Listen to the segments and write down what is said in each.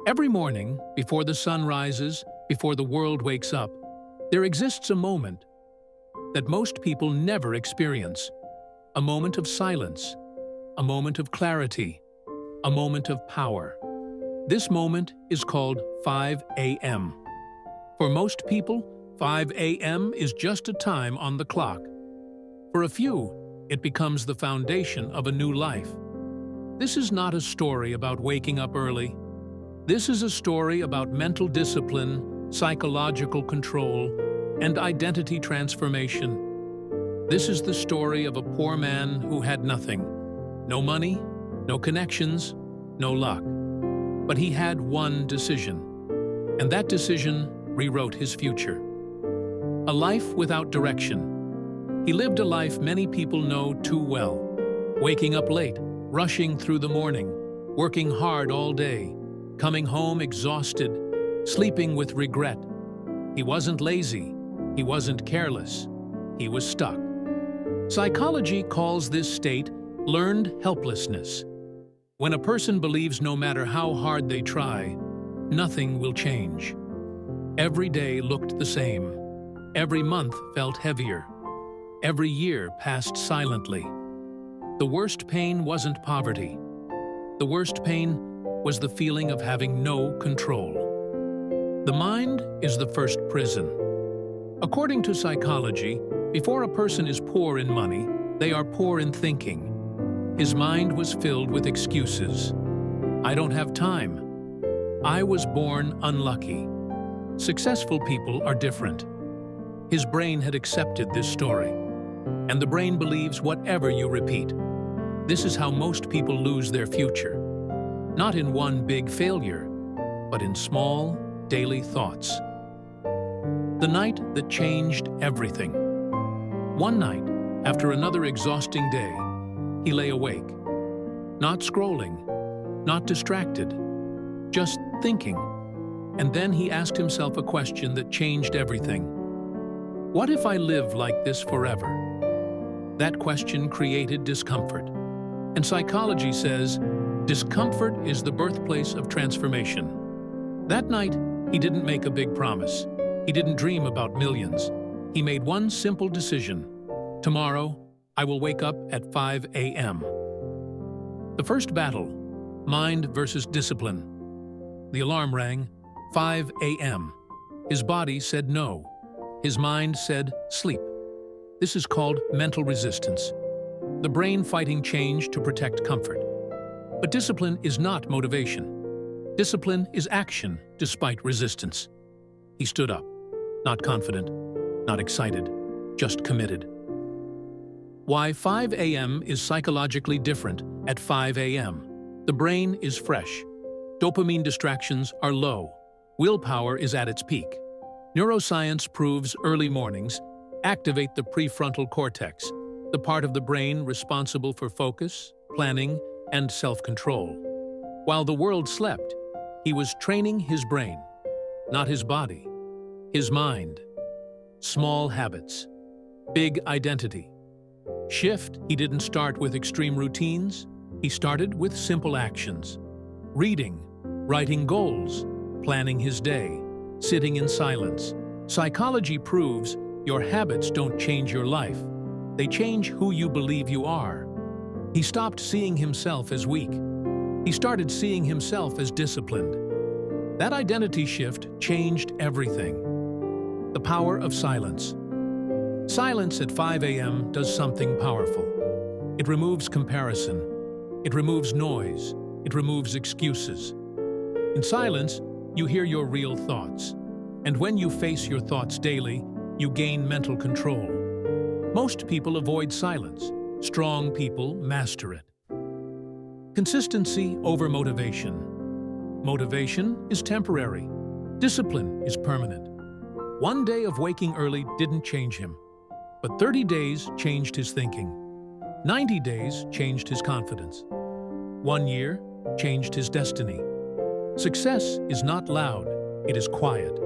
Every morning, before the sun rises, before the world wakes up, there exists a moment that most people never experience. A moment of silence, a moment of clarity, a moment of power. This moment is called 5 a.m. For most people, 5 a.m. is just a time on the clock. For a few, it becomes the foundation of a new life. This is not a story about waking up early. This is a story about mental discipline, psychological control, and identity transformation. This is the story of a poor man who had nothing. No money, no connections, no luck. But he had one decision, and that decision rewrote his future. A life without direction. He lived a life many people know too well. Waking up late, rushing through the morning, working hard all day, coming home exhausted, sleeping with regret. He wasn't lazy, he wasn't careless, he was stuck. Psychology calls this state learned helplessness. When a person believes no matter how hard they try, nothing will change. Every day looked the same. Every month felt heavier. Every year passed silently. The worst pain wasn't poverty. The worst pain was the feeling of having no control. The mind is the first prison. According to psychology, before a person is poor in money, they are poor in thinking. His mind was filled with excuses. I don't have time. I was born unlucky. Successful people are different. His brain had accepted this story. And the brain believes whatever you repeat. This is how most people lose their future. Not in one big failure, but in small, daily thoughts. The night that changed everything. One night, after another exhausting day, he lay awake. Not scrolling, not distracted, just thinking. And then he asked himself a question that changed everything. What if I live like this forever? That question created discomfort. And psychology says, discomfort is the birthplace of transformation. That night, he didn't make a big promise. He didn't dream about millions. He made one simple decision. Tomorrow, I will wake up at 5 a.m. The first battle, mind versus discipline. The alarm rang, 5 a.m. His body said no. His mind said sleep. This is called mental resistance. The brain fighting change to protect comfort. But discipline is not motivation. Discipline is action despite resistance. He stood up, not confident, not excited, just committed. Why 5 a.m. is psychologically different at 5 a.m. The brain is fresh. Dopamine distractions are low. Willpower is at its peak. Neuroscience proves early mornings activate the prefrontal cortex, the part of the brain responsible for focus, planning, and self-control. While the world slept, he was training his brain, not his body, his mind. Small habits, big identity. Shift, he didn't start with extreme routines, he started with simple actions. Reading, writing goals, planning his day, sitting in silence. Psychology proves your habits don't change your life. They change who you believe you are. He stopped seeing himself as weak. He started seeing himself as disciplined. That identity shift changed everything. The power of silence. Silence at 5 a.m. does something powerful. It removes comparison. It removes noise. It removes excuses. In silence, you hear your real thoughts. And when you face your thoughts daily, you gain mental control. Most people avoid silence. Strong people master it. Consistency over motivation. Motivation is temporary. Discipline is permanent. One day of waking early didn't change him, but 30 days changed his thinking. 90 days changed his confidence. 1 year changed his destiny. Success is not loud, it is quiet,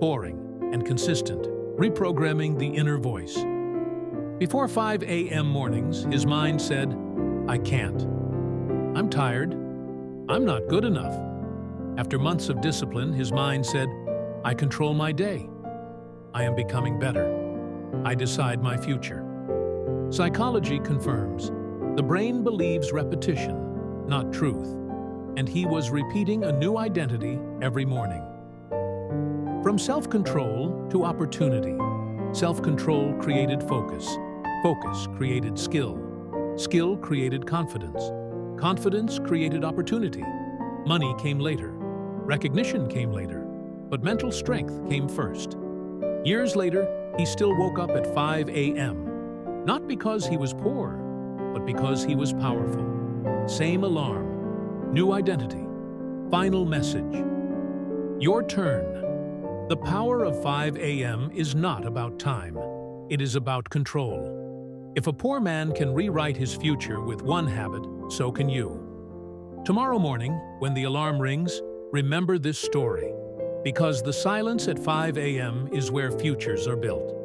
boring, and consistent, reprogramming the inner voice. Before 5 a.m. mornings, his mind said, I can't. I'm tired. I'm not good enough. After months of discipline, his mind said, "I control my day. I am becoming better. I decide my future." Psychology confirms the brain believes repetition, not truth, and he was repeating a new identity every morning. From self-control to opportunity, self-control created focus. Focus created skill. Skill created confidence. Confidence created opportunity. Money came later. Recognition came later. But mental strength came first. Years later, he still woke up at 5 a.m. Not because he was poor, but because he was powerful. Same alarm, new identity, final message. Your turn. The power of 5 a.m. is not about time. It is about control. If a poor man can rewrite his future with one habit, so can you. Tomorrow morning, when the alarm rings, remember this story, because the silence at 5 a.m. is where futures are built.